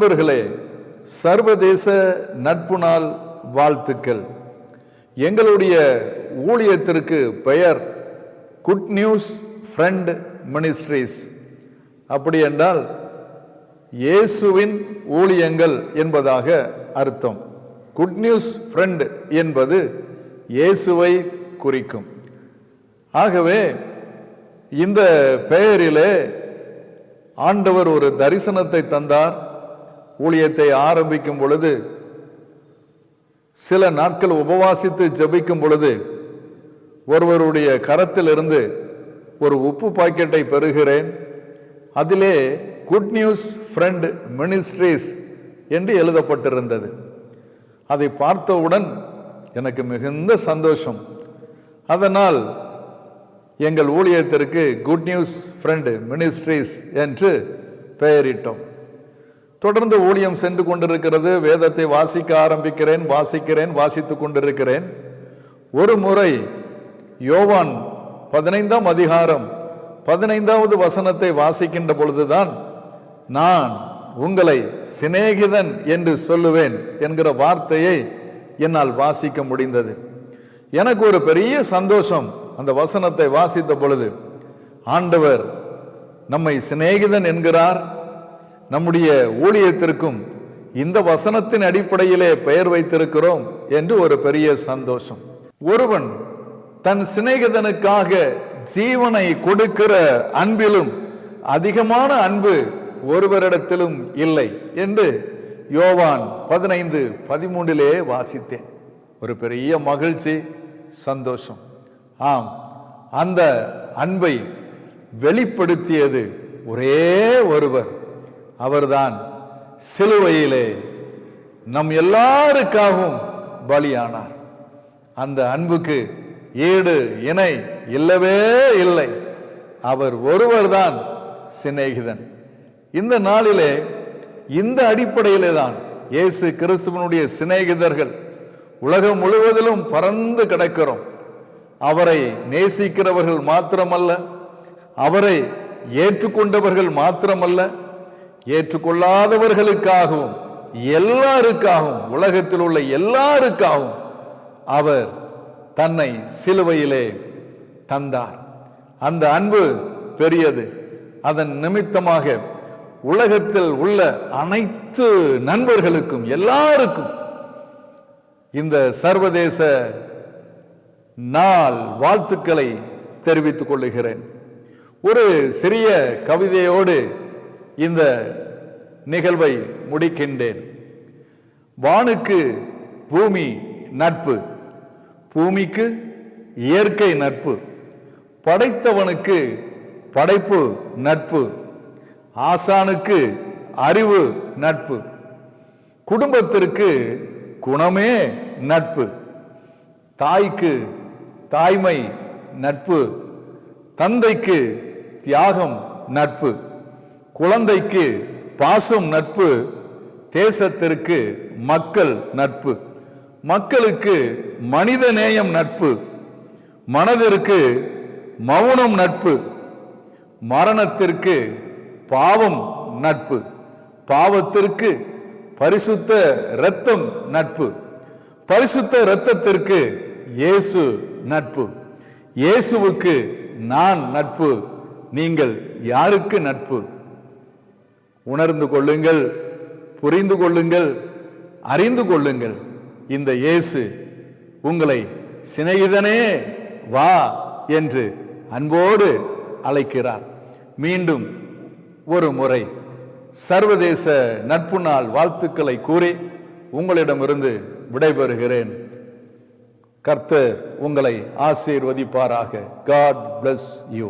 நண்பர்களே, சர்வதேச நட்பு நாள் வாழ்த்துக்கள். எங்களுடைய ஊழியத்திற்கு பெயர் குட் நியூஸ் ஃப்ரெண்ட் மினிஸ்ட்ரீஸ். அப்படி என்றால் இயேசுவின் ஊழியங்கள் என்பதாக அர்த்தம். குட் நியூஸ் ஃப்ரெண்ட் என்பது இயேசுவை குறிக்கும். ஆகவே இந்த பெயரிலே ஆண்டவர் ஒரு தரிசனத்தை தந்தார். ஊழியத்தை ஆரம்பிக்கும் பொழுது, சில நாட்கள் உபவாசித்து ஜெபிக்கும் பொழுது, ஒருவருடைய கரத்திலிருந்து ஒரு உப்பு பாக்கெட்டை பெறுகிறேன். அதிலே குட் நியூஸ் ஃப்ரெண்ட் மினிஸ்ட்ரீஸ் என்று எழுதப்பட்டிருந்தது. அதை பார்த்தவுடன் எனக்கு மிகுந்த சந்தோஷம். அதனால் எங்கள் ஊழியத்திற்கு குட் நியூஸ் ஃப்ரெண்ட் மினிஸ்ட்ரீஸ் என்று பெயரிட்டோம். தொடர்ந்து ஊழியம் சென்று கொண்டிருக்கிறது. வேதத்தை வாசிக்க ஆரம்பிக்கிறேன், வாசித்துக் கொண்டிருக்கிறேன். ஒரு முறை யோவான் 15ஆம் அதிகாரம் 15வது வசனத்தை வாசிக்கின்ற பொழுதுதான், நான் உங்களை சிநேகிதன் என்று சொல்லுவேன் என்கிற வார்த்தையை என்னால் வாசிக்க முடிந்தது. எனக்கு ஒரு பெரிய சந்தோஷம். அந்த வசனத்தை வாசித்த பொழுது, ஆண்டவர் நம்மை சிநேகிதன் என்கிறார். நம்முடைய ஊழியத்திற்கும் இந்த வசனத்தின் அடிப்படையிலே பெயர் வைத்திருக்கிறோம் என்று ஒரு பெரிய சந்தோஷம். ஒருவன் தன் சிநேகிதனுக்காக ஜீவனை கொடுக்கிற அன்பிலும் அதிகமான அன்பு ஒருவரிடத்திலும் இல்லை என்று யோவான் 15:13 வாசித்தேன். ஒரு பெரிய மகிழ்ச்சி, சந்தோஷம். ஆம், அந்த அன்பை வெளிப்படுத்தியது ஒரே ஒருவர். அவர்தான் சிலுவையிலே நம் எல்லாருக்காகவும் பலியானார். அந்த அன்புக்கு ஈடு இணை இல்லவே இல்லை. அவர் ஒருவர்தான் சிநேகிதன். இந்த நாளிலே இந்த அடிப்படையிலே தான் இயேசு கிறிஸ்துவனுடைய சிநேகிதர்கள் உலகம் முழுவதிலும் பறந்து கிடக்கிறோம். அவரை நேசிக்கிறவர்கள் மாத்திரமல்ல, அவரை ஏற்றுக்கொண்டவர்கள் மாத்திரமல்ல, ஏற்றுக்கொள்ளாதவர்களுக்காகவும் எல்லாருக்காகவும், உலகத்தில் உள்ள எல்லாருக்காகவும் அவர் தன்னை சிலுவையிலே தந்தார். அந்த அன்பு பெரியது. அதன் நிமித்தமாக உலகத்தில் உள்ள அனைத்து நண்பர்களுக்கும், எல்லாருக்கும் இந்த சர்வதேச நாள் வாழ்த்துக்களை தெரிவித்துக் கொள்ளுகிறேன். ஒரு சிறிய கவிதையோடு இந்த நிகழ்வை முடிக்கின்றேன். வானுக்கு பூமி நட்பு, பூமிக்கு இயற்கை நட்பு, படைத்தவனுக்கு படைப்பு நட்பு, ஆசானுக்கு அறிவு நட்பு, குடும்பத்திற்கு குணமே நட்பு, தாய்க்கு தாய்மை நட்பு, தந்தைக்கு தியாகம் நட்பு, குழந்தைக்கு பாசம் நட்பு, தேசத்திற்கு மக்கள் நட்பு, மக்களுக்கு மனித நேயம் நட்பு, மனதிற்கு மௌனம் நட்பு, மரணத்திற்கு பாவம் நட்பு, பாவத்திற்கு பரிசுத்த இரத்தம் நட்பு, பரிசுத்த இரத்தத்திற்கு இயேசு நட்பு, இயேசுவுக்கு நான் நட்பு. நீங்கள் யாருக்கு நட்பு? உணர்ந்து கொள்ளுங்கள், புரிந்து கொள்ளுங்கள், அறிந்து கொள்ளுங்கள். இந்த இயேசு உங்களை சிநேகிதனே வா என்று அன்போடு அழைக்கிறார். மீண்டும் ஒரு முறை சர்வதேச நட்பு நாள் வாழ்த்துக்களை கூறி உங்களிடமிருந்து விடைபெறுகிறேன். கர்த்தர் உங்களை ஆசீர்வதிப்பாராக. God bless you.